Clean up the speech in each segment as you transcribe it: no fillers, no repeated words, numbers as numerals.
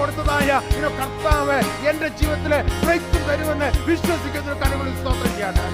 കൊടുത്തതായ കർത്താവ് എന്റെ ജീവിതത്തിലെ ബ്രേക്ക്ത്രൂ തരുമെന്ന് വിശ്വസിക്കുന്ന കരങ്ങളിൽ സ്തോത്രം ചെയ്യട്ടെ.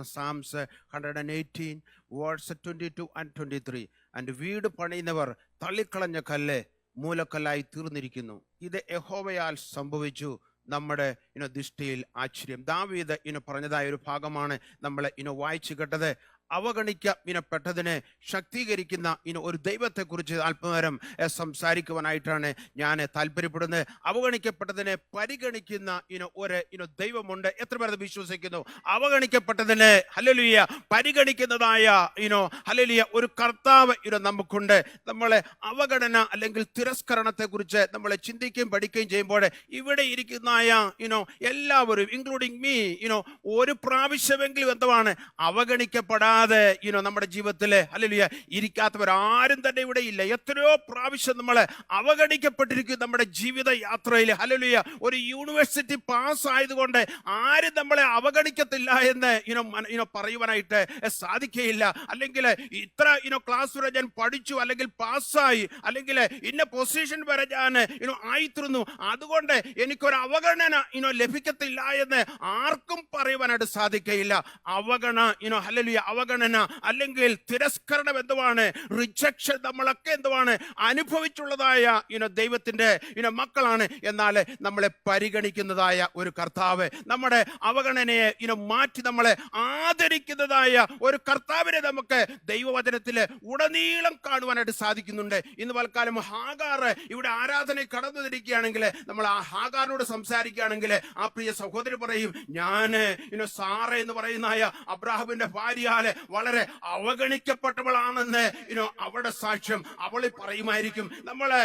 Psalms 118 verse 22 and 23. And വീട് പണിയുന്നവർ തള്ളിക്കളഞ്ഞ കല്ല് മൂലക്കല്ലായി തീർന്നിരിക്കുന്നു. ഇത് യഹോവയാൽ സംഭവിച്ചു, നമ്മുടെ ദൃഷ്ടിയിൽ ആശ്ചര്യം. ദാവീദ് പറഞ്ഞതായ ഒരു ഭാഗമാണ് നമ്മൾ വായിച്ചു കേട്ടത്. അവഗണിക്കപ്പെട്ടതിനെ ശക്തീകരിക്കുന്ന ഒരു ദൈവത്തെക്കുറിച്ച് അല്പനേരം സംസാരിക്കുവാനായിട്ടാണ് ഞാൻ താല്പര്യപ്പെടുന്നത്. അവഗണിക്കപ്പെട്ടതിനെ പരിഗണിക്കുന്ന ഒരു ദൈവമുണ്ട്. എത്ര പേർ വിശ്വസിക്കുന്നു? അവഗണിക്കപ്പെട്ടതിനെ ഹല്ലേലൂയ പരിഗണിക്കുന്നതായ ഹല്ലേലൂയ ഒരു കർത്താവ് നമുക്കുണ്ട്. നമ്മളെ അവഗണന അല്ലെങ്കിൽ തിരസ്കരണത്തെ കുറിച്ച് നമ്മൾ ചിന്തിക്കുകയും പഠിക്കുകയും ചെയ്യുമ്പോൾ ഇവിടെ ഇരിക്കുന്നതായ എല്ലാവരും ഇൻക്ലൂഡിങ് മീ ഒരു പ്രാവശ്യമെങ്കിലും എന്താണ് അവഗണിക്കപ്പെടാതെ നമ്മുടെ ജീവിതത്തില് ഹല്ലേലൂയ ഇരിക്കാത്തവരാരും തന്നെ ഇവിടെ ഇല്ല. എത്രയോ പ്രാവശ്യം നമ്മളെ അവഗണിക്കപ്പെട്ടിരിക്കും നമ്മുടെ ജീവിത യാത്രയിൽ. ഹല്ലേലൂയ ഒരു യൂണിവേഴ്സിറ്റി പാസ് ആയതുകൊണ്ട് ആരും നമ്മളെ അവഗണിക്കത്തില്ല എന്ന് പറയുവാനായിട്ട് സാധിക്കുകയില്ല. അല്ലെങ്കിൽ ഇത്ര ക്ലാസ് വരെ ഞാൻ പഠിച്ചു, അല്ലെങ്കിൽ പാസ്സായി, അല്ലെങ്കിൽ ഇന്ന പൊസിഷൻ വരെ ഞാൻ ആയിത്തീർന്നു, അതുകൊണ്ട് എനിക്കൊരു അവഗണന ലഭിക്കത്തില്ല എന്ന് ആർക്കും പറയുവാനായിട്ട് സാധിക്കുകയില്ല. ഹല്ലേലൂയ അവഗണന അല്ലെങ്കിൽ തിരസ്കരണം എന്തുവാണ്? റിജക്ഷൻ നമ്മളൊക്കെ എന്തുവാണ് അനുഭവിച്ചുള്ളതായ ദൈവത്തിന്റെ മക്കളാണ്. എന്നാൽ നമ്മളെ പരിഗണിക്കുന്നതായ ഒരു കർത്താവ്, നമ്മുടെ അവഗണനയെ മാറ്റി നമ്മളെ ആദരിക്കുന്നതായ ഒരു കർത്താവിനെ നമുക്ക് ദൈവവചനത്തിൽ ഉടനീളം കാണുവാനായിട്ട് സാധിക്കുന്നുണ്ട്. ഇന്ന് പൽക്കാലം ഹാഗാർ ഇവിടെ ആരാധന കടന്നു തിരിക്കുകയാണെങ്കിൽ, നമ്മൾ ആ ഹാഗാറിനോട് സംസാരിക്കുകയാണെങ്കിൽ ആ പ്രിയ സഹോദരി പറയും, ഞാന് സാറ എന്ന് പറയുന്നതായ അബ്രാഹാമിന്റെ ഭാര്യയാല് വളരെ അവഗണിക്കപ്പെട്ടവളാണെന്ന് അവളുടെ സാക്ഷ്യം അവളെ പറയുമായിരിക്കും. നമ്മള്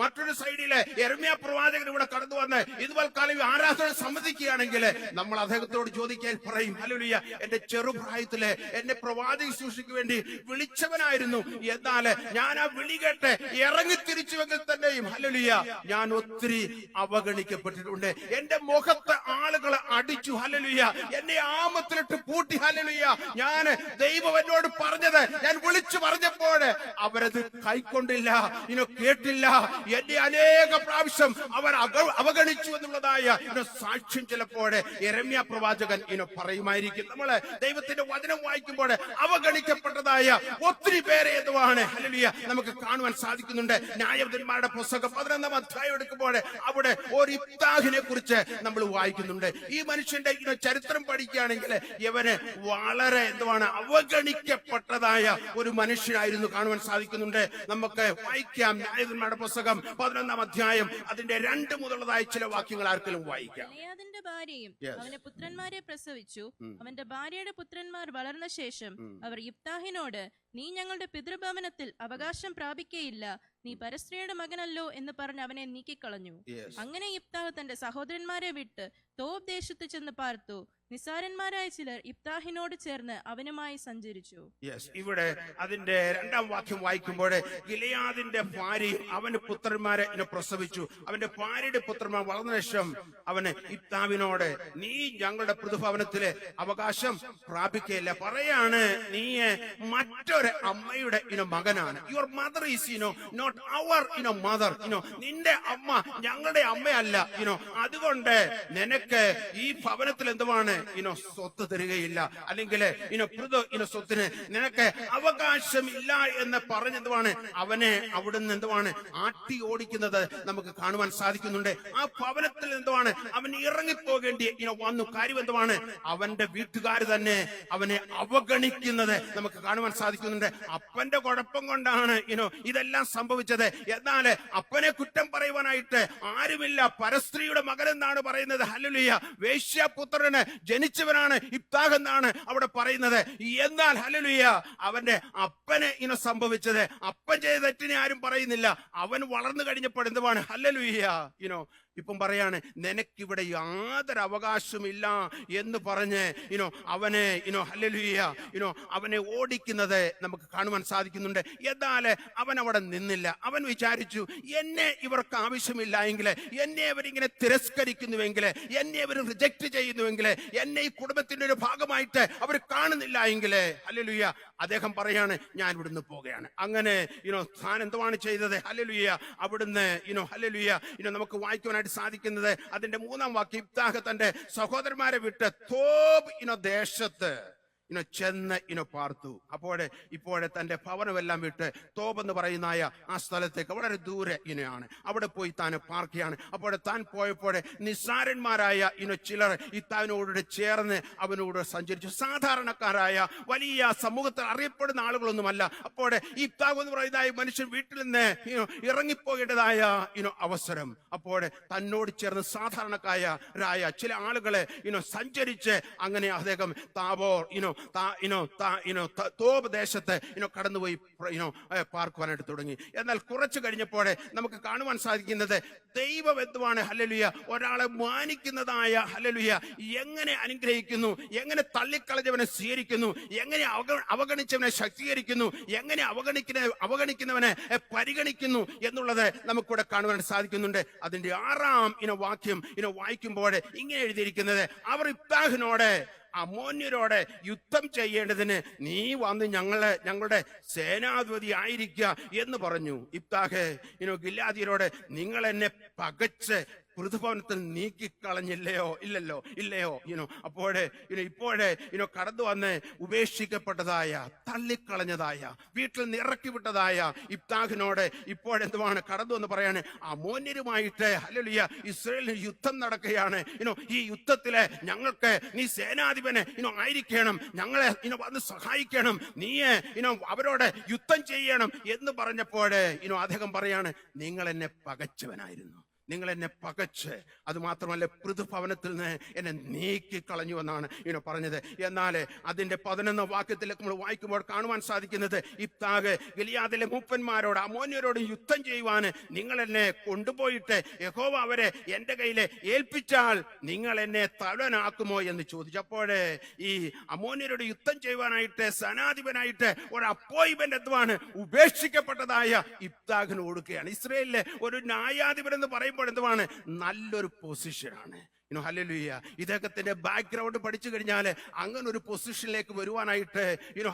മറ്റൊരു സൈഡില് യെരമ്യാ പ്രവാചകൻ ഇവിടെ കടന്നു വന്ന് ഇതുപോൽക്കാലം ആരാധന സമ്മതിക്കുകയാണെങ്കിൽ നമ്മൾ അദ്ദേഹത്തോട് ചോദിക്കാൻ പറയും, ഹല്ലേലൂയ എന്റെ ചെറുപ്രായത്തില് എന്നെ പ്രവാചക ശുശ്രൂഷയ്ക്ക് വേണ്ടി വിളിച്ചവനായിരുന്നു, എന്നാൽ ഞാൻ ആ വിളി കേട്ട് ഇറങ്ങി തിരിച്ചുവെങ്കിൽ തന്നെയും ഹല്ലേലൂയ ഞാൻ ഒത്തിരി അവഗണിക്കപ്പെട്ടിട്ടുണ്ട്. എന്റെ മുഖത്ത് ആളുകളെ അടിച്ചു, ഹല്ലേലൂയ എന്നെ ആമത്തിലിട്ട് പൂട്ടി, ഹല്ലേലൂയ ഞാൻ ദൈവം എന്നോട് പറഞ്ഞത് ഞാൻ വിളിച്ചു പറഞ്ഞപ്പോൾ അവരത് കൈക്കൊണ്ടില്ല, കേട്ടില്ല. എന്നെ അനേക പ്രാവശ്യം അവർ അവഗണിച്ചു എന്നുള്ളതായ സാക്ഷ്യം ചിലപ്പോൾ യെരമ്യാ പ്രവാചകൻ പറയുമായിരിക്കും. നമ്മള് ദൈവത്തിന്റെ വചനം വായിക്കുമ്പോൾ അവഗണിക്കപ്പെട്ടതായ ഒത്തിരി പേരെ എന്തുവാണ് ഹല്ലേലൂയ നമുക്ക് കാണുവാൻ സാധിക്കുന്നുണ്ട്. ന്യായാധിപന്മാരുടെ പുസ്തകം 11-ാം അധ്യായം എടുക്കുമ്പോൾ അവിടെ ഒരു ഇബ്താഹിനെ കുറിച്ച് നമ്മൾ വായിക്കുന്നുണ്ട്. ഈ മനുഷ്യന്റെ ചരിത്രം പഠിക്കുകയാണെങ്കിൽ ഇവന് വളരെ എന്തുവാണ് അവഗണിക്കപ്പെട്ടതായ ഒരു മനുഷ്യനായിരുന്നു കാണുവാൻ സാധിക്കുന്നുണ്ട്. നമുക്ക് വായിക്കാം ന്യായാധിപന്മാരുടെ പുസ്തകം 11-ാം അധ്യായം അതിന്റെ 2 മുതലുള്ളതായ ചില വാക്യങ്ങൾ ആർക്കെങ്കിലും വായിക്കാം. ഗിലെയാദിന്റെ ഭാര്യയും അവന്റെ പുത്രന്മാരെ പ്രസവിച്ചു. അവന്റെ ഭാര്യയുടെ പുത്രന്മാർ വളർന്ന ശേഷം അവർ യിഫ്താഹിനോട്, നീ ഞങ്ങളുടെ പിതൃഭവനത്തിൽ അവകാശം പ്രാപിക്കയില്ല, നീ പരസ്ത്രീയുടെ മകനല്ലോ എന്ന് പറഞ്ഞ് അവനെ നീക്കിക്കളഞ്ഞു. അങ്ങനെ യിഫ്താഹ് തന്റെ സഹോദരന്മാരെ വിട്ട് തോബ് ദേശത്ത് ചെന്ന് പാർത്തു. നിസാരന്മാരായ ചിലർ യിഫ്താഹിനോട് ചേർന്ന് അവനുമായി സഞ്ചരിച്ചു. ഇവിടെ അതിന്റെ 2-ാം വാക്യം വായിക്കുമ്പോൾ ഗിലെയാദിന്റെ ഭാര്യയും അവന് പുത്രന്മാരെ പ്രസവിച്ചു. അവന്റെ ഭാര്യയുടെ പുത്രന്മാർ വളർന്ന ശേഷം അവന് യിഫ്താഹിനോട്, നീ ഞങ്ങളുടെ പിതൃഭവനത്തിലെ അവകാശം പ്രാപിക്കയില്ല. പറയാണ്, നീ മറ്റൊരു അമ്മയുടെ മകനാണ്. Your mother is not our mother. നിന്റെ അമ്മ ഞങ്ങളുടെ അമ്മയല്ല. അതുകൊണ്ട് നിനക്ക് ഈ ഭവനത്തിൽ എന്തുവാണ് സ്വത്ത് തരികയില്ല, അല്ലെങ്കിൽ സ്വത്തിന് നിനക്ക് അവകാശമില്ല എന്ന് പറഞ്ഞെന്തുവാണ് അവനെ അവിടുന്ന് എന്തുവാണ് ആട്ടി ഓടിക്കുന്നത് നമുക്ക് കാണുവാൻ സാധിക്കുന്നുണ്ട്. ആ ഭവനത്തിൽ എന്തുവാണ് അവൻ ഇറങ്ങിപ്പോകേണ്ടി വന്നു. കാര്യം എന്തുവാണ്? അവന്റെ വീട്ടുകാർ തന്നെ അവനെ അവഗണിക്കുന്നത് നമുക്ക് കാണുവാൻ സാധിക്കുന്നുണ്ട്. അപ്പന്റെ കുഴപ്പം കൊണ്ടാണ് ഇതെല്ലാം സംഭവിച്ചത്. എന്നാൽ അപ്പനെ കുറ്റം പറയുവാനായിട്ട് ആരുമില്ല. പരസ്ത്രീയുടെ മകൻ എന്നാണ് പറയുന്നത്. ഹല്ലേലൂയ വേശ്യാപുത്രന് ജനിച്ചവനാണ് യിഫ്താഹ് എന്നാണ് അവിടെ പറയുന്നത്. എന്നാൽ ഹല്ലേലൂയ അവന്റെ അപ്പനെ സംഭവിച്ചത്, അപ്പൻ ചെയ്ത തെറ്റിനെ ആരും പറയുന്നില്ല. അവൻ വളർന്നു കഴിഞ്ഞപ്പോൾ എന്തുവാണ് ഹല്ലേലൂയ ഇപ്പം പറയാണ് നിനക്കിവിടെ യാതൊരു അവകാശമില്ല എന്ന് പറഞ്ഞ് അവനെ ഹല്ലേലൂയ അവനെ ഓടിക്കുന്നത് നമുക്ക് കാണുവാൻ സാധിക്കുന്നുണ്ട്. എന്നാൽ അവൻ അവിടെ നിന്നില്ല. അവൻ വിചാരിച്ചു, എന്നെ ഇവർക്ക് ആവശ്യമില്ല എങ്കിൽ, എന്നെ അവരിങ്ങനെ തിരസ്കരിക്കുന്നുവെങ്കിൽ, എന്നെ അവർ റിജക്ട് ചെയ്യുന്നുവെങ്കിൽ, എന്നെ ഈ കുടുംബത്തിന്റെ ഒരു ഭാഗമായിട്ട് അവർ കാണുന്നില്ല എങ്കിൽ, ഹല്ലേലൂയ, അദ്ദേഹം പറയാണ് ഞാൻ ഇവിടുന്ന് പോകുകയാണ്. അങ്ങനെ താൻ എന്തുവാണ് ചെയ്തത്? ഹല്ലേലൂയ, അവിടുന്ന് ഹല്ലേലൂയ നമുക്ക് വായിക്കുവാനായിട്ട് സാധിക്കുന്നത് അതിന്റെ 3-ാം വാക്യം. ഇബ്താഹ് തന്റെ സഹോദരന്മാരെ വിട്ട് തോബ് ദേശത്ത് ചെന്ന് പാർത്തു. ഇപ്പോഴെ തന്റെ ഭവനമെല്ലാം വിട്ട് തോബ് എന്ന് പറയുന്ന ആ സ്ഥലത്തേക്ക് വളരെ ദൂരെ ആണ് അവിടെ പോയി താൻ പാർക്കുകയാണ്. അപ്പോൾ താൻ പോയപ്പോഴെ നിസ്സാരന്മാരായ ചിലർ ഇത്താവിനോട് ചേർന്ന് അവനോട് സഞ്ചരിച്ചു. സാധാരണക്കാരായ വലിയ സമൂഹത്തിൽ അറിയപ്പെടുന്ന ആളുകളൊന്നുമല്ല. അപ്പോൾ ഇത്താവ് എന്ന് പറയുന്ന മനുഷ്യൻ വീട്ടിൽ നിന്ന് ഇറങ്ങിപ്പോകേണ്ടതായ അവസരം. അപ്പോൾ തന്നോട് ചേർന്ന് സാധാരണക്കാരായ ചില ആളുകളെ സഞ്ചരിച്ച് അങ്ങനെ അദ്ദേഹം താബോർ തോബ് ദേശത്ത് കടന്നുപോയി പാർക്കുവാനായിട്ട് തുടങ്ങി. എന്നാൽ കുറച്ചു കഴിഞ്ഞപ്പോഴേ നമുക്ക് കാണുവാൻ സാധിക്കുന്നത് ദൈവം എന്തുവാണ് ഹല്ലേലൂയ ഒരാളെ മാനിക്കുന്നതായ ഹല്ലേലൂയ എങ്ങനെ അനുഗ്രഹിക്കുന്നു, എങ്ങനെ തള്ളിക്കളഞ്ഞവനെ സ്വീകരിക്കുന്നു, എങ്ങനെ അവഗണിച്ചവനെ ശക്തീകരിക്കുന്നു, എങ്ങനെ അവഗണിക്കുന്നവനെ പരിഗണിക്കുന്നു എന്നുള്ളത് നമുക്കിവിടെ കാണുവാൻ സാധിക്കുന്നുണ്ട്. അതിന്റെ 6-ാം വാക്യം വായിക്കുമ്പോൾ ഇങ്ങനെ എഴുതിയിരിക്കുന്നത്, അവർ ഇബ്താഹിനോട് അമ്മോന്യരോട് യുദ്ധം ചെയ്യേണ്ടതിന് നീ വന്ന് ഞങ്ങളുടെ സേനാധിപതി ആയിരിക്കുക എന്ന് പറഞ്ഞു. ഇബ്താഹ് ഗില്യാദ്യരോട് നിങ്ങൾ എന്നെ പകച്ച് പൃഥുഭവനത്തിൽ നീക്കിക്കളഞ്ഞില്ലയോ? ഇല്ലയോ ഇപ്പോഴേ കടന്നു വന്ന് ഉപേക്ഷിക്കപ്പെട്ടതായ, തള്ളിക്കളഞ്ഞതായ, വീട്ടിൽ നിന്ന് ഇറക്കി വിട്ടതായ ഇബ്താഹിനോട് ഇപ്പോഴെന്തുവാണ് കടന്നു എന്ന് പറയാണ്, അമ്മോന്യരുമായിട്ട് ഹല്ലേലൂയ ഇസ്രായേലിന് യുദ്ധം നടക്കുകയാണ്. ഈ യുദ്ധത്തില് ഞങ്ങൾക്ക് നീ സേനാധിപനെ ആയിരിക്കണം, ഞങ്ങളെ വന്ന് സഹായിക്കണം, നീ അവരോട് യുദ്ധം ചെയ്യണം എന്ന് പറഞ്ഞപ്പോഴേ അദ്ദേഹം പറയാണ്, നിങ്ങൾ എന്നെ പകച്ചവനായിരുന്നു, നിങ്ങൾ എന്നെ പകച്ച്, അത് മാത്രമല്ല പൃഥുഭവനത്തിൽ നിന്ന് എന്നെ നീക്കിക്കളഞ്ഞു എന്നാണ് പറഞ്ഞത്. എന്നാൽ അതിന്റെ 11-ാം വാക്യത്തിലേക്ക് നമ്മൾ വായിക്കുമ്പോൾ കാണുവാൻ സാധിക്കുന്നത്, ഇബ്താഹ് ഗിലിയാദിലെ മൂപ്പന്മാരോട് അമ്മോന്യരോട് യുദ്ധം ചെയ്യുവാൻ നിങ്ങൾ എന്നെ കൊണ്ടുപോയിട്ട് യഹോവ അവരെ എന്റെ കയ്യിൽ ഏൽപ്പിച്ചാൽ നിങ്ങൾ എന്നെ തലവനാക്കുമോ എന്ന് ചോദിച്ചപ്പോഴേ ഈ അമ്മോന്യരോട് യുദ്ധം ചെയ്യുവാനായിട്ട് സേനാധിപനായിട്ട് ഒരു അപ്പോയിന്റ്മെന്റ് എന്തുവാണ് ഉപേക്ഷിക്കപ്പെട്ടതായ ഇബ്താഹിന് കൊടുക്കുകയാണ്. ഇസ്രായേലിലെ ഒരു ന്യായാധിപൻ എന്ന് പറയുമ്പോൾ എന്തുവാണ് നല്ലൊരു പൊസിഷനാണ്. ഹല്ലേലൂയ ഇദ്ദേഹത്തിന്റെ ബാക്ക്ഗ്രൗണ്ട് പഠിച്ചു കഴിഞ്ഞാൽ അങ്ങനെ ഒരു പൊസിഷനിലേക്ക് വരുവാനായിട്ട്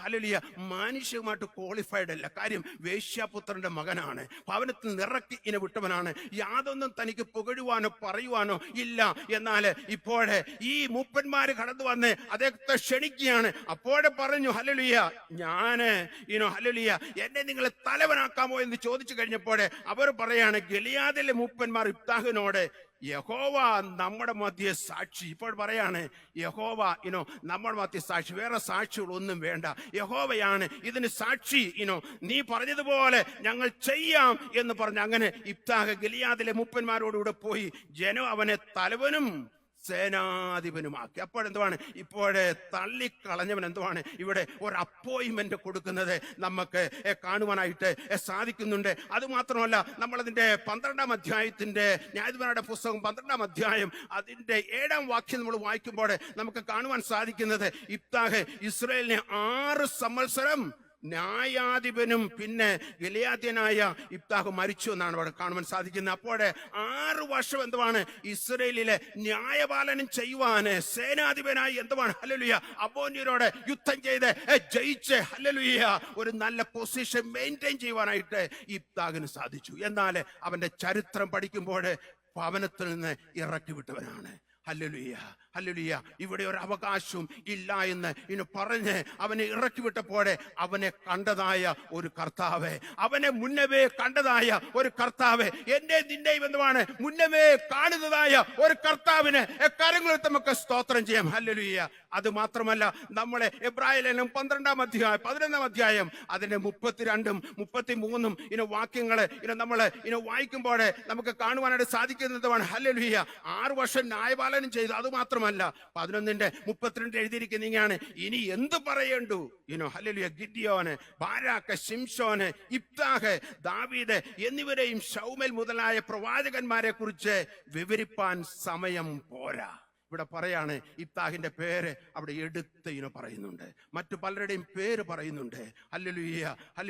ഹല്ലേലൂയ മാനുഷികമായിട്ട് ക്വാളിഫൈഡ് അല്ല. കാര്യം വേശ്യാപുത്രന്റെ മകനാണ്, ഭവനത്തിൽ നിറക്കി വിട്ടവനാണ്, യാതൊന്നും തനിക്ക് പുകഴുവാനോ പറയുവാനോ ഇല്ല. എന്നാൽ ഇപ്പോഴേ ഈ മൂപ്പന്മാര് കടന്നു വന്ന് അദ്ദേഹത്തെ ക്ഷണിക്കുകയാണ്. അപ്പോഴേ പറഞ്ഞു, ഹല്ലേലൂയ ഞാന് ഹല്ലേലൂയ എന്നെ നിങ്ങൾ തലവനാക്കാമോ എന്ന് ചോദിച്ചു കഴിഞ്ഞപ്പോഴേ അവർ പറയാണ്, ഗിലിയാദിലെ മൂപ്പന്മാർ ഇബ്താഹിനോട് യഹോവ നമ്മുടെ മധ്യ സാക്ഷി. ഇപ്പോൾ പറയാണ് യഹോവ നമ്മുടെ മധ്യ സാക്ഷി, വേറെ സാക്ഷികളൊന്നും വേണ്ട, യഹോവയാണ് ഇതിന് സാക്ഷി, നീ പറഞ്ഞതുപോലെ ഞങ്ങൾ ചെയ്യാം എന്ന് പറഞ്ഞ് അങ്ങനെ ഇബ്താഹ് ഗിലിയാദിലെ മൂപ്പന്മാരോടുകൂടെ പോയി ജനം അവനെ തലവനും സേനാധിപനുമാക്കി. അപ്പോഴെന്തുവാണ് ഇപ്പോഴേ തള്ളിക്കളഞ്ഞവൻ എന്തുവാണ് ഇവിടെ ഒരു അപ്പോയിന്റ്മെന്റ് കൊടുക്കുന്നത് നമുക്ക് കാണുവാനായിട്ട് സാധിക്കുന്നുണ്ട്. അത് മാത്രമല്ല, നമ്മളതിന്റെ 12-ാം അധ്യായത്തിന്റെ ന്യായാധിപന്മാരുടെ പുസ്തകം 12-ാം അധ്യായം അതിന്റെ 7-ാം വാക്യം നമ്മൾ വായിക്കുമ്പോൾ നമുക്ക് കാണുവാൻ സാധിക്കുന്നത്, ഇബ്താഹ് ഇസ്രായേലിനെ 6 സംവത്സരം ന്യായാധിപനും പിന്നെ ഗിലെയാദ്യനായ ഇബ്താഹ് മരിച്ചു എന്നാണ് അവിടെ കാണുവാൻ സാധിക്കുന്നത്. അപ്പോഴേ 6 വർഷം എന്തുവാണ് ഇസ്രായേലിലെ ന്യായപാലനം ചെയ്യുവാന് സേനാധിപനായി എന്തുവാണ് ഹല്ലേലൂയ അമ്മോന്യരോട് യുദ്ധം ചെയ്ത് ജയിച്ച് ഹല്ലേലൂയ ഒരു നല്ല പൊസിഷൻ മെയിൻറ്റെയിൻ ചെയ്യുവാനായിട്ട് ഇബ്താഹിന് സാധിച്ചു. എന്നാൽ അവന്റെ ചരിത്രം പഠിക്കുമ്പോൾ ഭവനത്തിൽ നിന്ന് ഇറക്കി വിട്ടവനാണ്. ഹല്ലേലൂയ ഹല്ലേലൂയ ഇവിടെ ഒരു അവകാശവും ഇല്ല എന്ന് പറഞ്ഞ് അവനെ ഇറക്കി വിട്ടപ്പോഴെ അവനെ കണ്ടതായ ഒരു കർത്താവ്, അവനെ മുന്നമേ കണ്ടതായ ഒരു കർത്താവ്, എന്റെ നിന്റെയും എന്തുവാണ് മുന്നമേ കാണുന്നതായ ഒരു കർത്താവിന് കരങ്ങളിൽ നമുക്ക് സ്തോത്രം ചെയ്യാം. ഹല്ലേലൂയ. അത് മാത്രമല്ല, നമ്മളെ എബ്രായ ലേഖനം 12-ാം അധ്യായം 11-ാം അധ്യായം അതിന്റെ 32-ഉം 33-ഉം വാക്യങ്ങള് നമ്മൾ വായിക്കുമ്പോൾ നമുക്ക് കാണുവാനായിട്ട് സാധിക്കുന്നതാണ്. ഹല്ലേലൂയ 6 വർഷം ന്യായപാലനം വാഗ്ദാനം ചെയ്തു. അത് മാത്രമല്ല 11:32 എഴുതിയിരിക്കുന്ന ഇങ്ങനെയാണ്, ഇനി എന്ത് പറയേണ്ടു? ഹല്ലേലൂയ, ഗിദ്യോന്, ബാരാക്ക്, ശിംശോന്, ഇബ്താഹ്, ദാവീദ് എന്നിവരെയും ശൗമേൽ മുതലായ പ്രവാചകന്മാരെ കുറിച്ച് വിവരിപ്പാൻ സമയം പോരാ. ഇവിടെ പറയാണ്, ഇബ്താഹിന്റെ പേര് അവിടെ എടുത്ത് പറയുന്നുണ്ട്, മറ്റു പലരുടെയും പേര് പറയുന്നുണ്ട്. ഹല്ലേലൂയ,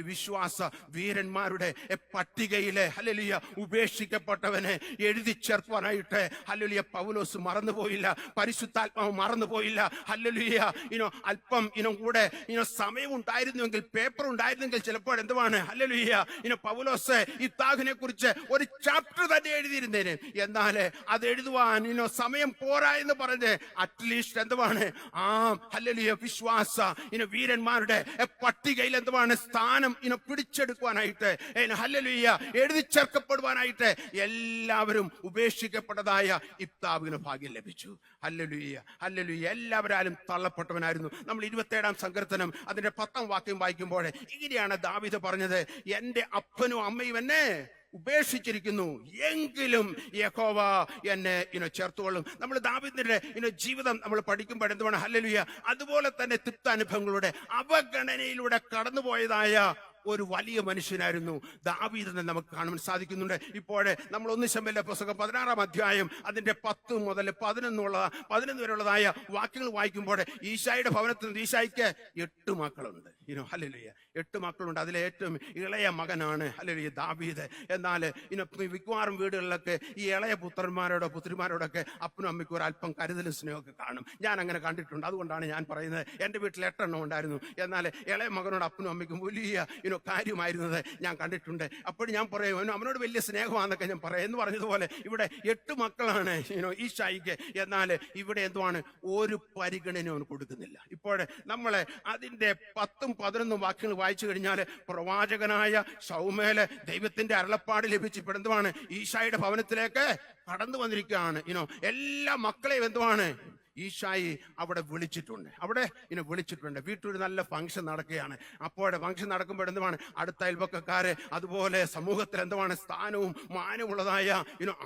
വിശ്വാസ വീരന്മാരുടെ പട്ടികയിലെ ഹല്ലേലൂയ ഉപേക്ഷിക്കപ്പെട്ടവനെ എഴുതി ചേർക്കുവാനായിട്ട് ഹല്ലേലൂയ പൗലോസ് മറന്നുപോയില്ല, പരിശുദ്ധാത്മാവ് മറന്നുപോയില്ല. ഹല്ലേലൂയ, അല്പം കൂടെ സമയം ഉണ്ടായിരുന്നുവെങ്കിൽ, പേപ്പർ ഉണ്ടായിരുന്നെങ്കിൽ ചിലപ്പോൾ എന്തുവാണ് ഹല്ലേലൂയ പൗലോസ് ഇബ്താഹിനെ കുറിച്ച് ഒരു ചാപ്റ്റർ തന്നെ എഴുതിയിരുന്നേനെ. എന്നാൽ അത് എഴുതുവാൻ സമയം പോരാ എന്ന് പറഞ്ഞ് അറ്റ്ലീസ്റ്റ് എന്തുവാണ് ഹല്ലേലൂയ വിശ്വാസ വീരന്മാരുടെ പട്ടികയിൽ എന്തുവാണ് സ്ഥാനം പിടിച്ചെടുക്കുവാനായിട്ട്, ഹല്ലേലൂയ എഴുതി ചേർക്കപ്പെടുവാനായിട്ട് എല്ലാവരും ഉപേക്ഷിക്കപ്പെട്ടതായ ഇബ്താഹിന് ഭാഗ്യം ലഭിച്ചു. ഹല്ലേലൂയ, എല്ലാവരും തള്ളപ്പെട്ടവനായിരുന്നു. നമ്മൾ 27-ാം സങ്കീർത്തനം അതിന്റെ 10-ാം വാക്യം വായിക്കുമ്പോൾ ഇങ്ങനെയാണ് ദാവീദ് പറഞ്ഞത്, എന്റെ അപ്പനും അമ്മയും എന്നെ ഉപേക്ഷിച്ചിരിക്കുന്നു, എങ്കിലും യഹോവ എന്നെ ചേർത്തുകൊള്ളും. നമ്മൾ ദാവീദിന്റെ ജീവിതം നമ്മൾ പഠിക്കുമ്പോൾ എന്തുവാണ് ഹല്ലേലൂയ, അതുപോലെ തന്നെ തിക്താനുഭവങ്ങളുടെ അവഗണനയിലൂടെ കടന്നുപോയതായ ഒരു വലിയ മനുഷ്യനായിരുന്നു ദാവീദ് എന്ന് നമുക്ക് കാണാൻ സാധിക്കുന്നുണ്ട്. ഇപ്പോഴേ നമ്മൾ 1 ശമൂവേലിന്റെ പുസ്തകം 16-ാം അധ്യായം അതിന്റെ 10 മുതൽ 11 വരെയുള്ളതായ വാക്യങ്ങൾ വായിക്കുമ്പോൾ ഈശായുടെ ഭവനത്തിൽ നിന്ന് ഈശായിക്ക് 8 മക്കളുണ്ട്. ഹല്ലേലൂയ, 8 മക്കളുണ്ട്. അതിലെ ഏറ്റവും ഇളയ മകനാണ് ഹല്ലേലൂയ ദാവീദ്. എന്നാൽ മിക്കവാറും വീടുകളിലൊക്കെ ഈ ഇളയ പുത്രിമാരോടൊക്കെ അപ്പനും അമ്മയ്ക്കും ഒരു അല്പം കരുതലും സ്നേഹമൊക്കെ കാണും. ഞാൻ അങ്ങനെ കണ്ടിട്ടുണ്ട്. അതുകൊണ്ടാണ് ഞാൻ പറയുന്നത്. എൻ്റെ വീട്ടിൽ 8 എണ്ണം ഉണ്ടായിരുന്നു. എന്നാൽ ഇളയ മകനോട് അപ്പനും അമ്മയ്ക്കും വലിയ കാര്യമായിരുന്നത് ഞാൻ കണ്ടിട്ടുണ്ട്. അപ്പോൾ ഞാൻ പറയും, അവനോട് വലിയ സ്നേഹമാണെന്നൊക്കെ ഞാൻ പറയാം. എന്ന് പറഞ്ഞതുപോലെ ഇവിടെ 8 മക്കളാണ് ഈശായിക്ക്. എന്നാൽ ഇവിടെ എന്തുവാണ്, ഒരു പരിഗണന അവന് കൊടുക്കുന്നില്ല. ഇപ്പോൾ നമ്മളെ അതിന്റെ 10ഉം 11ഉം വാക്യങ്ങൾ വായിച്ചു കഴിഞ്ഞാൽ പ്രവാചകനായ ശൗമേല് ദൈവത്തിന്റെ അരുളപ്പാട് ലഭിച്ച് ഇപ്പോൾ എന്തുവാണ് ഈശായുടെ ഭവനത്തിലേക്ക് കടന്നു വന്നിരിക്കുകയാണ്. എല്ലാ മക്കളെയും എന്തുവാണ് ഈശായി അവിടെ വിളിച്ചിട്ടുണ്ട്. വീട്ടിലൊരു നല്ല ഫംഗ്ഷൻ നടക്കുകയാണ്. അപ്പോൾ ഫംഗ്ഷൻ നടക്കുമ്പോൾ എന്തുവാണ് അടുത്ത അയൽപക്കക്കാര്, അതുപോലെ സമൂഹത്തിൽ എന്തുവാണ് സ്ഥാനവും മാനവുമുള്ളതായ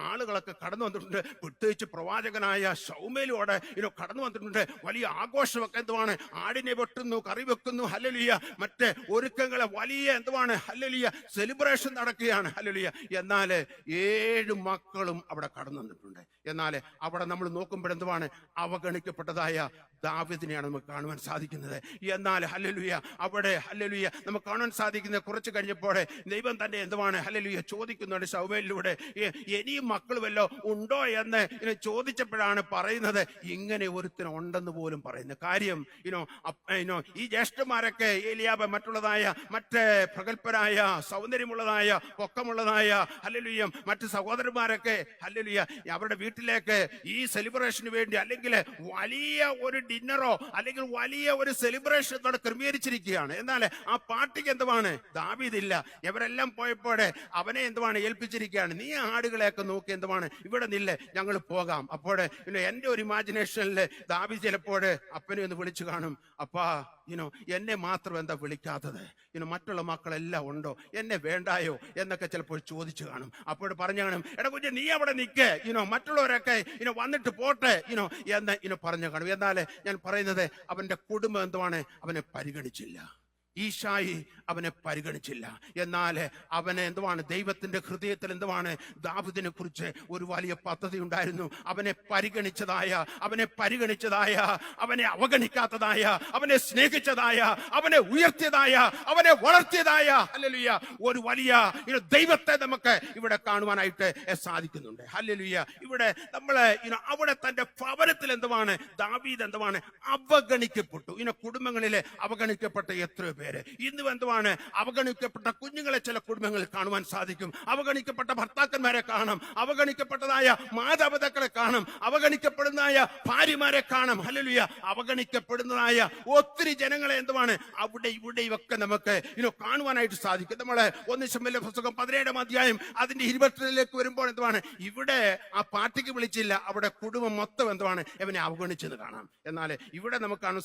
ആളുകളൊക്കെ കടന്നു വന്നിട്ടുണ്ട്. പ്രത്യേകിച്ച് പ്രവാചകനായ ശൗമേലോടെ കടന്നു വന്നിട്ടുണ്ട്. വലിയ ആഘോഷമൊക്കെ എന്തുവാണ്, ആടിനെ വെട്ടുന്നു, കറി വെക്കുന്നു, ഹല്ലേലൂയ, മറ്റ് ഒരുക്കങ്ങളെ വലിയ എന്തുവാണ് ഹല്ലേലൂയ സെലിബ്രേഷൻ നടക്കുകയാണ്. ഹല്ലേലൂയ. എന്നാൽ 7 മക്കളും അവിടെ കടന്നു വന്നിട്ടുണ്ട്. എന്നാൽ അവിടെ നമ്മൾ നോക്കുമ്പോൾ എന്തുവാണ് അവഗണിക്കപ്പെട്ടതായ ദാവീദിനെയാണ് നമുക്ക് കാണുവാൻ സാധിക്കുന്നത്. എന്നാൽ ഹല്ലേലൂയ അവിടെ ഹല്ലേലൂയ നമുക്ക് കാണാൻ സാധിക്കുന്നത് കുറച്ച് കഴിഞ്ഞപ്പോൾ ദൈവം തന്നെ എന്തുവാണ് ഹല്ലേലൂയ ചോദിക്കുന്നുണ്ട് ശമൂവേലിലൂടെ, ഇനിയും മക്കൾ വല്ലോ ഉണ്ടോ എന്ന് ചോദിച്ചപ്പോഴാണ് പറയുന്നത്, ഇങ്ങനെ ഒരുത്തിന് ഉണ്ടെന്ന് പോലും പറയുന്നത്. കാര്യം ഈ ജ്യേഷ്ഠന്മാരൊക്കെ ഏലിയാബ് മറ്റുള്ളതായ മറ്റ് പ്രഗത്ഭരായ സൗന്ദര്യമുള്ളതായ പൊക്കമുള്ളതായ ഹല്ലേലൂയ മറ്റ് സഹോദരന്മാരൊക്കെ ഹല്ലേലൂയ അവരുടെ വീട്ടിലേക്ക് ഈ സെലിബ്രേഷന് വേണ്ടി അല്ലെങ്കിൽ വലിയ ഒരു ഡിന്നറോ അല്ലെങ്കിൽ വലിയ ഒരു സെലിബ്രേഷൻ ക്രമീകരിച്ചിരിക്കുകയാണ്. എന്നാൽ ആ പാർട്ടിക്ക് എന്തുവാണ് ദാവീദില്ല. ഇവരെല്ലാം പോയപ്പോഴേ അവനെ എന്തുവാണ് ഏൽപ്പിച്ചിരിക്കുകയാണ്, നീ ആടുകളെയൊക്കെ നോക്കി എന്തുവാണ് ഇവിടെ നില്ലേ, ഞങ്ങൾ പോകാം. അപ്പോൾ എന്റെ ഒരു ഇമാജിനേഷനിൽ ദാവീദ് ചിലപ്പോൾ അപ്പനെ ഒന്ന് വിളിച്ചു കാണും, അപ്പാ എന്നെ മാത്രം എന്താ വിളിക്കാത്തത്, മറ്റുള്ള മക്കളെല്ലാം ഉണ്ടോ, എന്നെ വേണ്ടായോ എന്നൊക്കെ ചിലപ്പോൾ ചോദിച്ചു കാണും. അപ്പോൾ പറഞ്ഞു കാണും, എടാ കുഞ്ഞ് നീ അവിടെ നിൽക്കേ, മറ്റുള്ളവരൊക്കെ വന്നിട്ട് പോട്ടെ എന്ന് പറഞ്ഞു കാണും. എന്നാൽ ഞാൻ പറയുന്നത് അവന്റെ കുടുംബം എന്തുവാണ് അവനെ പരിഗണിച്ചില്ല. ഈശായി അവനെ പരിഗണിച്ചില്ല. എന്നാൽ അവനെ എന്തുവാണ് ദൈവത്തിന്റെ ഹൃദയത്തിൽ എന്തുവാണ് ദാവീദിനെ കുറിച്ച് ഒരു വലിയ പദ്ധതി ഉണ്ടായിരുന്നു. അവനെ പരിഗണിച്ചതായ അവനെ അവഗണിക്കാത്തതായ അവനെ സ്നേഹിച്ചതായ അവനെ ഉയർത്തിയതായ അവനെ വളർത്തിയതായ ഹല്ലേലൂയ ഒരു വലിയ ദൈവത്തെ നമുക്ക് ഇവിടെ കാണുവാനായിട്ട് സാധിക്കുന്നുണ്ട്. ഹല്ലേലൂയ. ഇവിടെ നമ്മള് അവിടെ തന്റെ ഭവനത്തിൽ എന്തുവാണ് ദാവീദ് എന്തുവാണ് അവഗണിക്കപ്പെട്ടു. കുടുംബങ്ങളിലെ അവഗണിക്കപ്പെട്ട എത്രയോ പേര് ഇന്ന് എന്തുവാണ് അവഗണിക്കപ്പെട്ട കുഞ്ഞുങ്ങളെ ചില കുടുംബങ്ങളിൽ കാണുവാൻ സാധിക്കും. അവഗണിക്കപ്പെട്ട ഭർത്താക്കന്മാരെ കാണാം, അവഗണിക്കപ്പെട്ടതായ മാതാപിതാക്കളെ കാണാം, അവഗണിക്കപ്പെടുന്നതായ ഭാര്യമാരെ കാണാം. ഹല്ലേലൂയ. അവഗണിക്കപ്പെടുന്നതായ ഒത്തിരി ജനങ്ങളെ എന്തുവാണ് അവിടെ ഇവിടെയൊക്കെ നമുക്ക് കാണുവാനായിട്ട് സാധിക്കും. നമ്മള് 1 ശമൂവേലിന്റെ പുസ്തകം 17-ാം അധ്യായം അതിന്റെ 22-ലേക്ക് വരുമ്പോൾ എന്തുവാണ് ഇവിടെ ആ പാർട്ടിക്ക് വിളിച്ചില്ല, അവിടെ കുടുംബം മൊത്തം എന്തുവാണ് ഇവനെ അവഗണിച്ചെന്ന് കാണാം. എന്നാൽ ഇവിടെ നമുക്ക് കാണും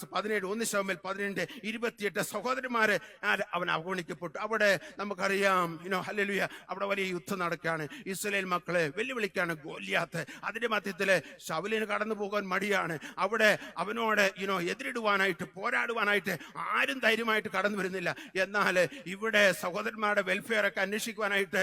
1 ശമൂവേൽ 17:28 സഹോദരൻ സഹോദരന്മാരെ അവൻ അവഗണിക്കപ്പെട്ടു. അവിടെ നമുക്കറിയാം ഹല്ലേലൂയ, അവിടെ വലിയ യുദ്ധം നടക്കുകയാണ്. ഇസ്രായേൽ മക്കളെ വെല്ലുവിളിക്കാണ് ഗോലിയാത്ത്. അതിന്റെ മധ്യത്തില് ശൗലിന് കടന്നു പോകാൻ മടിയാണ്. അവിടെ അവനോട് എതിരിടുവാനായിട്ട് പോരാടുവാനായിട്ട് ആരും ധൈര്യമായിട്ട് കടന്നു വരുന്നില്ല. എന്നാൽ ഇവിടെ സഹോദരന്മാരുടെ വെൽഫെയർ ഒക്കെ അന്വേഷിക്കുവാനായിട്ട്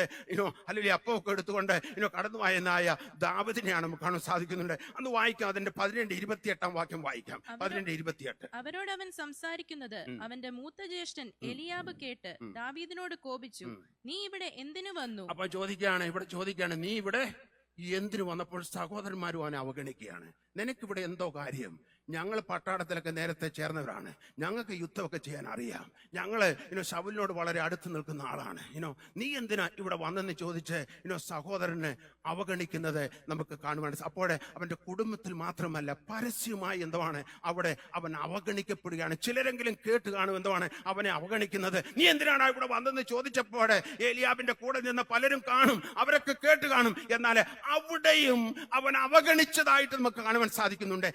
ഹല്ലേലൂയ അപ്പമൊക്കെ എടുത്തുകൊണ്ട് കടന്നുപോയെന്നായ ദാവീദിനെയാണ് നമുക്ക് കാണാൻ സാധിക്കുന്നുണ്ട്. അന്ന് വായിക്കാം, അതിന്റെ 18:28 വാക്യം വായിക്കാം. 18:28. അവരോട് അവൻ സംസാരിക്കുന്നത് അവന്റെ മൂത്ത ജ്യേഷ്ഠൻ എലിയാബ് കേട്ട് ദാവീദിനോട് കോപിച്ചു, നീ ഇവിടെ എന്തിനു വന്നു? അപ്പൊ ഇവിടെ ചോദിക്കുകയാണ്, നീ ഇവിടെ എന്തിനു വന്നപ്പോൾ? സഹോദരന്മാരും അവനെ അവഗണിക്കുകയാണ്. നിനക്കിവിടെ എന്തോ കാര്യം? ഞങ്ങൾ പട്ടാളത്തിലൊക്കെ നേരത്തെ ചേർന്നവരാണ്, ഞങ്ങൾക്ക് യുദ്ധമൊക്കെ ചെയ്യാൻ അറിയാം, ഞങ്ങള് ശൗലിനോട് വളരെ അടുത്ത് നിൽക്കുന്ന ആളാണ്, നീ എന്തിനാ ഇവിടെ വന്നെന്ന് ചോദിച്ച് സഹോദരനെ അവഗണിക്കുന്നത് നമുക്ക് കാണുവാൻ. അപ്പോഴേ അവന്റെ കുടുംബത്തിൽ മാത്രമല്ല, പരസ്യമായി എന്താണ് അവിടെ അവൻ അവഗണിക്കപ്പെടുകയാണ്. ചിലരെങ്കിലും കേട്ട് കാണും എന്താണ് അവനെ അവഗണിക്കുന്നത്. നീ എന്തിനാണ് ഇവിടെ വന്നെന്ന് ചോദിച്ചപ്പോഴേ ഏലിയാബിന്റെ കൂടെ നിന്ന് പലരും കാണും, അവരൊക്കെ കേട്ട് കാണും. എന്നാൽ അവിടെയും അവൻ അവഗണിച്ചതായിട്ട് നമുക്ക് കാണുവാൻ സാധിക്കുന്നുണ്ട്.